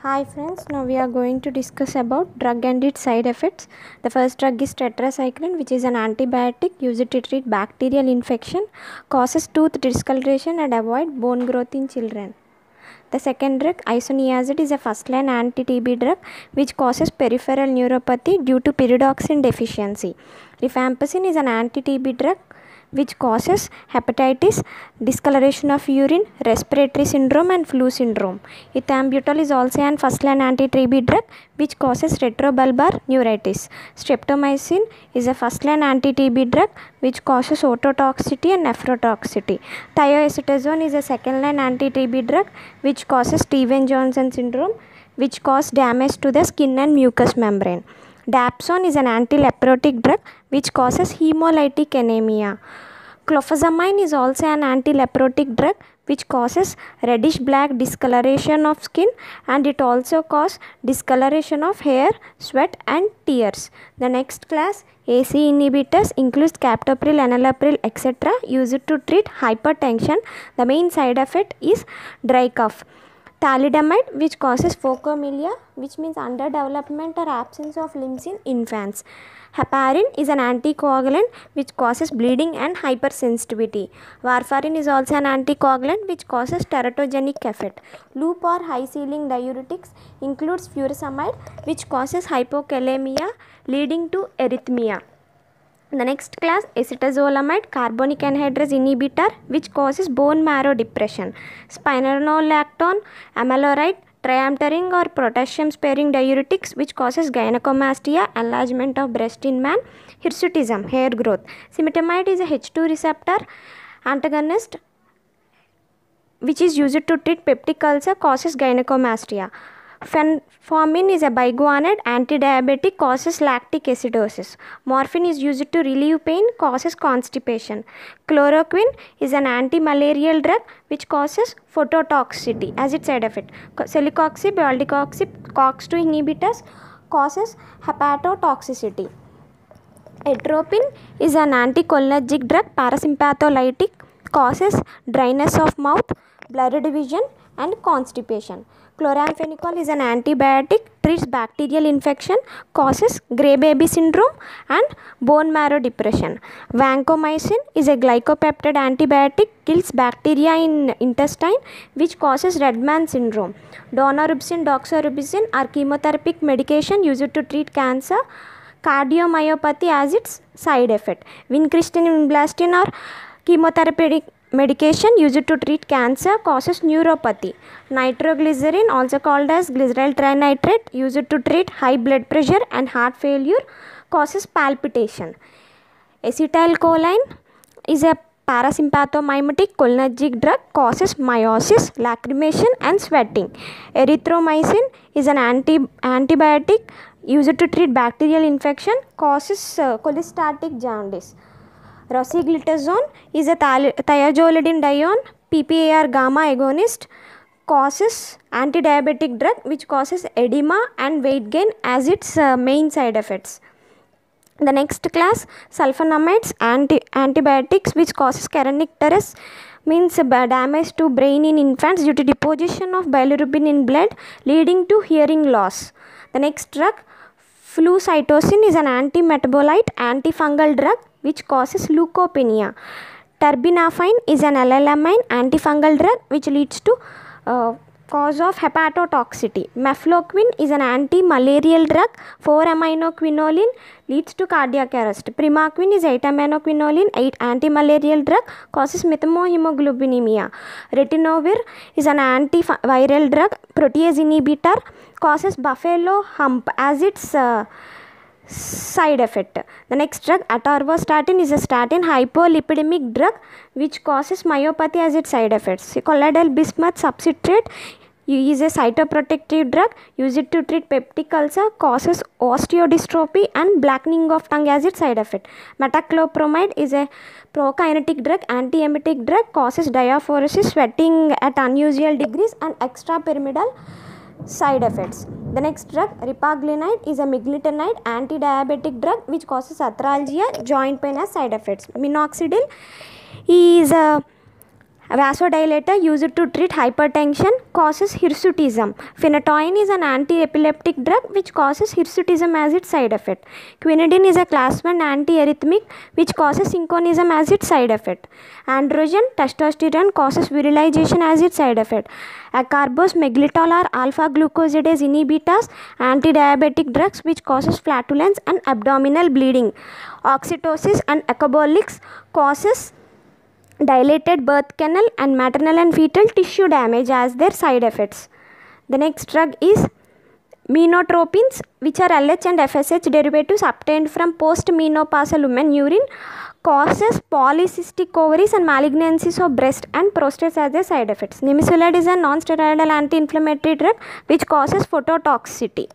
Hi friends, now we are going to discuss about drug and its side effects. The first drug is tetracycline, which is an antibiotic used to treat bacterial infection, causes tooth discoloration and avoid bone growth in children. The second drug, isoniazid, is a first-line anti-TB drug which causes peripheral neuropathy due to pyridoxine deficiency. Rifampicin is an anti-TB drug which causes hepatitis, discoloration of urine, respiratory syndrome and flu syndrome. Ethambutol is also an first-line anti-TB drug which causes retrobulbar neuritis. Streptomycin is a first-line anti-TB drug which causes ototoxicity and nephrotoxicity. Thioacetazone is a second-line anti-TB drug which causes Stevens-Johnson syndrome, which causes damage to the skin and mucous membrane. Dapsone is an anti-leprotic drug which causes hemolytic anemia. Clofazamine is also an anti-leprotic drug which causes reddish black discoloration of skin, and it also causes discoloration of hair, sweat and tears. The next class, AC inhibitors, includes captopril, enalapril, etc. used to treat hypertension. The main side effect is dry cough. Thalidomide, which causes phocomelia, which means underdevelopment or absence of limbs in infants. Heparin is an anticoagulant which causes bleeding and hypersensitivity. Warfarin is also an anticoagulant which causes teratogenic effect. Loop or high ceiling diuretics includes furosemide, which causes hypokalemia leading to arrhythmia. The next class, acetazolamide, carbonic anhydrase inhibitor, which causes bone marrow depression. Spironolactone, amiloride, triamterene or potassium sparing diuretics, which causes gynecomastia, enlargement of breast in man. Hirsutism, hair growth. Cimetamide is a H2 receptor antagonist which is used to treat peptic ulcer, causes gynecomastia. Fenformin is a biguanide antidiabetic, causes lactic acidosis. Morphine is used to relieve pain, causes constipation. Chloroquine is an anti-malarial drug which causes phototoxicity as its side effect. Celecoxib, valdecoxib, COX-2 inhibitors causes hepatotoxicity. Atropine is an anticholinergic drug, parasympatholytic, causes dryness of mouth, blurred vision and constipation. Chloramphenicol is an antibiotic, treats bacterial infection, causes grey baby syndrome and bone marrow depression. Vancomycin is a glycopeptide antibiotic, kills bacteria in intestine which causes red man syndrome. Daunorubicin, doxorubicin are chemotherapeutic medication used to treat cancer, cardiomyopathy as its side effect. Vincristine and vinblastine are chemotherapeutic medication used to treat cancer, causes neuropathy. Nitroglycerin, also called as glyceryl trinitrate, used to treat high blood pressure and heart failure, causes palpitation. Acetylcholine is a parasympathomimetic cholinergic drug, causes miosis, lacrimation and sweating. Erythromycin is an antibiotic used to treat bacterial infection, causes cholestatic jaundice. Rosiglitazone is a thiazolidinedione PPAR gamma agonist, causes antidiabetic drug which causes edema and weight gain as its main side effects. The next class, sulfonamides, antibiotics which causes kernicterus, means damage to brain in infants due to deposition of bilirubin in blood leading to hearing loss. The next drug, flucytosine, is an antimetabolite antifungal drug which causes leukopenia. Terbinafine is an allylamine antifungal drug which leads to cause of hepatotoxicity. Mefloquine is an anti-malarial drug, 4-aminoquinoline, leads to cardiac arrest. Primaquine is 8-aminoquinoline, anti-malarial drug, causes methemoglobinemia. Ritonavir is an antiviral drug, protease inhibitor, causes buffalo hump as its side effect. The next drug, atorvastatin, is a statin hypolipidemic drug which causes myopathy as its side effects. Collidal bismuth substrate is a cytoprotective drug used to treat peptic ulcer, causes osteodystrophy and blackening of tongue as its side effect. Metoclopramide is a prokinetic drug, antiemetic drug, causes diaphoresis, sweating at unusual degrees and extrapyramidal side effects. The next drug, ripaglinide, is a miglitinide anti-diabetic drug which causes arthralgia, joint pain as side effects. Minoxidil is a vasodilator used to treat hypertension, causes hirsutism. Phenytoin is an anti-epileptic drug which causes hirsutism as its side effect. Quinidine is a class 1 antiarrhythmic which causes synchronism as its side effect. Androgen, testosterone causes virilization as its side effect. Acarbose, maglitol are alpha glucosidase inhibitors, anti-diabetic drugs which causes flatulence and abdominal bleeding. Oxytocin and acarbolics causes dilated birth canal and maternal and fetal tissue damage as their side effects. The next drug is menotropins, which are LH and FSH derivatives obtained from post-menopausal women urine, causes polycystic ovaries and malignancies of breast and prostate as their side effects. Nimesulide is a non-steroidal anti-inflammatory drug which causes phototoxicity.